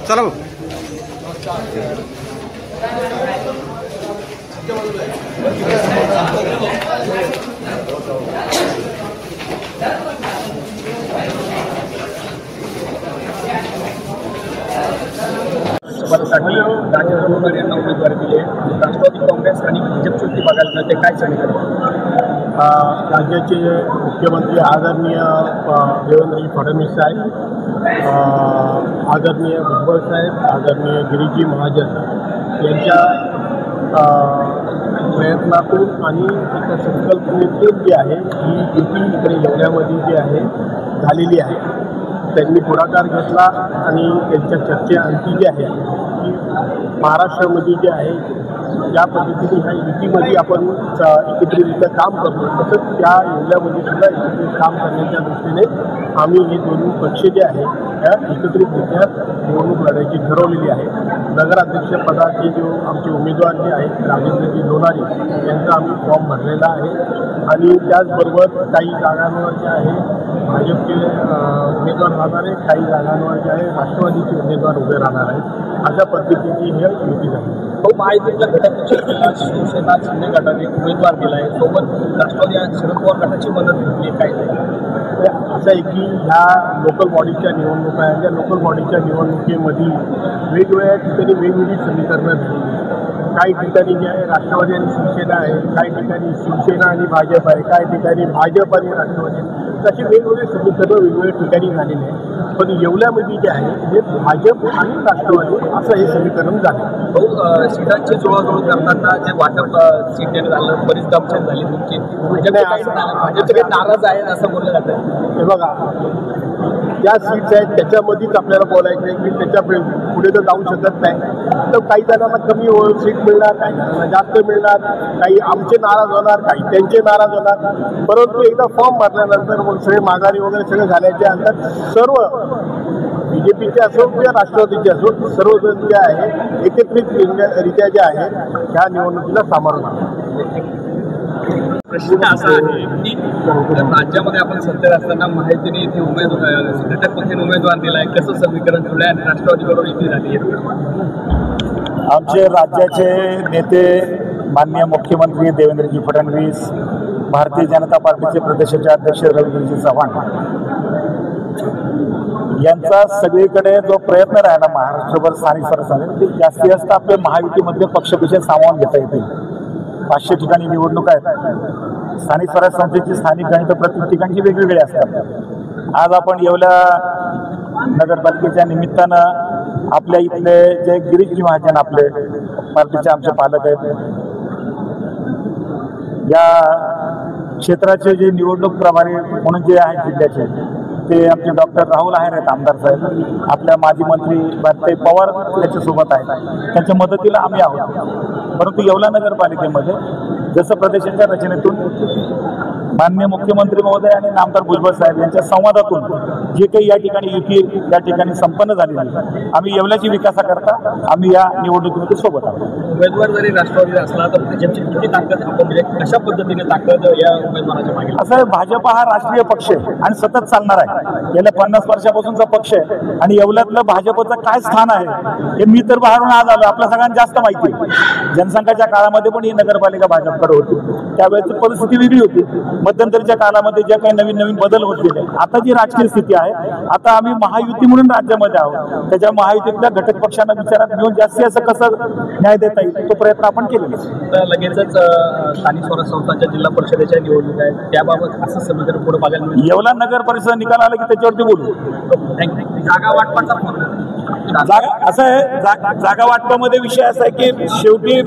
चला भाऊ. पदासाठी राजेंद्र मोहोळ यांना उमेदवारी दिली. राष्ट्रवादी काँग्रेस आणि भाजपची युती बघायला मिळते, काय सांगणार? राज्याचे मुख्यमंत्री आदरणीय देवेंद्रजी फडणवीस साहेब, आदरणीय भुजबळ साहेब, आदरणीय गिरीजी महाजन यांच्या प्रयत्नातून आणि त्याच्या संकल्पनेतून जी आहे ही युती इकडे येवल्यामध्ये जी आहे झालेली आहे. त्यांनी पुढाकार घेतला आणि त्यांच्या चर्चेअंती जी आहे की महाराष्ट्रामध्ये जे आहे ज्या पद्धतीने ह्या युतीमध्ये आपण एकत्रितरित्या काम करतो तसंच त्या येवल्यामध्ये सुद्धा एकत्रित काम करण्याच्या दृष्टीने आम्ही हे दोन्ही पक्ष जे आहे त्या एकत्रितरित्या निवडणूक लढायची ठरवलेली आहे. नगराध्यक्षपदाचे जो आमचे उमेदवार जे आहेत राजेंद्रजी लोणारी यांचा आम्ही फॉर्म भरलेला आहे आणि त्याचबरोबर काही जागांवर जे आहे भाजपचे उमेदवार राहणार आहे, काही जागांवर जे आहे राष्ट्रवादीचे उमेदवार उभे राहणार आहेत. अशा पद्धतीची ही युती झाली. महायुतीतल्या घटक शिवसेना शिंदे गटाने उमेदवार दिला आहे, सोबत राष्ट्रवादी शरद पवार गटाची मदत घेतली. काय असं आहे की ह्या लोकल बॉडीच्या निवडणुका आहेत. त्या लोकल बॉडीच्या निवडणुकीमध्ये वेगवेगळ्या ठिकाणी वेगवेगळी समीकरणं झाली. काही ठिकाणी जे आहे राष्ट्रवादी आणि शिवसेना आहे, काही ठिकाणी शिवसेना आणि भाजप आहे, काही ठिकाणी भाजप आणि राष्ट्रवादी, तशी वेगवेगळे समीकरणं वेगवेगळ्या ठिकाणी झालेली आहे. पण येवल्यामध्ये जे आहे हे भाजप आणि राष्ट्रवादी असं हे समीकरण झालं. सीटांची जुळवाजुळव करताना जे वाटप सीट देण्यात झालं बरीच दमछाक झाली तुमची. भाजपचे नाराज आहेत असं बोललं जातं. हे बघा, ज्या सीट्स आहेत त्याच्यामध्येच आपल्याला बोलायचं आहे की त्याच्या पुढे तर जाऊ शकत नाही. तर काही जणांना कमी सीट मिळणार, काही जणांना जास्त मिळणार, काही आमचे नाराज होणार, काही त्यांचे नाराज होणार. परंतु एकदा फॉर्म भरल्यानंतर मग सगळे माघारी वगैरे सगळे झाल्याच्या नंतर सर्व BJPचे असो किंवा राष्ट्रवादीचे असो सर्वजण जे आहे एकत्रितरित्या जे आहे ह्या निवडणुकीला सामोरं जाणार. प्रश्न असा आहे की राज्यामध्ये आपण सत्तेत असताना महायुतीने इथे घटक पक्षाने उमेदवार दिला आहे, कसं समीकरण ठेवलं आहे आणि राष्ट्रवादीबरोबर युती झाली आहे? आमचे राज्याचे नेते माननीय मुख्यमंत्री देवेंद्रजी फडणवीस, भारतीय जनता पार्टीचे प्रदेशाचे अध्यक्ष रवींद्रजी चव्हाण यांचा सगळीकडे जो प्रयत्न राहिला महाराष्ट्रभर स्थानिक स्वराज्यामध्ये ते जास्तीत जास्त आपल्या महायुतीमध्ये पक्षपेश सामावून घेता येतील. 500 ठिकाणी निवडणूक आहेत. स्थानिक स्वराज्य संस्थेची स्थानिक गणित प्रत्येक ठिकाणची वेगवेगळी असतात. आज आपण येवला नगरपालिकेच्या निमित्तानं आपल्या इथले जे गिरीजी महाजन आपले पार्टीचे आमचे पालक आहेत, या क्षेत्राचे जे निवडणूक प्रभारी म्हणून जे आहेत जिल्ह्याचे ते आमचे डॉक्टर राहुल आहेर आहेत, आमदार साहेब, आपल्या माजी मंत्री भारती पवार त्याच्यासोबत आहेत. त्यांच्या मदतीला आम्ही आहोत. परंतु येवला नगरपालिकेमध्ये जसं प्रदेशाच्या रचनेतून माननीय मुख्यमंत्री महोदय आणि नामदार भुजबळ साहेब यांच्या संवादातून जे काही या ठिकाणी युती या ठिकाणी संपन्न झालेली, आम्ही येवल्याची विकासाकरता आम्ही या निवडणुकीमध्ये सोबत आहोत. उमेदवार जरी राष्ट्रवादी असला तर भाजपची किती ताकद आपण म्हणजे कशा पद्धतीने ताकद या उमेदवाराच्या मागे? असं आहे, भाजप हा राष्ट्रीय पक्ष आहे आणि सतत चालणार आहे. गेल्या 50 वर्षापासूनचा पक्ष आहे आणि येवल्यातलं भाजपचं काय स्थान आहे हे मी तर बाहेरून आज आलो, आपल्या सगळ्यांना जास्त माहिती आहे. जनसंघाच्या काळामध्ये पण ही नगरपालिका भाजपकडे होती, त्यावेळेची परिस्थिती वेगळी होती. मध्यंतरीच्या काळामध्ये जे काही नवीन नवीन बदल होत गेले. आता जी राजकीय स्थिती आहे, आता आम्ही महायुती म्हणून राज्यामध्ये आहोत. त्याच्या महायुतीतल्या घटक पक्षांना विचारात घेऊन जास्तीत जास्त कसं न्याय देता येईल तो प्रयत्न आपण केलेला आहे. लगेचच स्थानिक स्वराज्य संस्थांच्या जिल्हा परिषदेच्या निवडणूक आहेत, त्याबाबत असं समीकरण पुढे बघायला मिळेल. येवला नगर परिषद निकाल आला की त्याच्यावरती बोलू. जागा वाटपाचा असं आहे, जागा वाटपामध्ये विषय असा आहे की शेवटी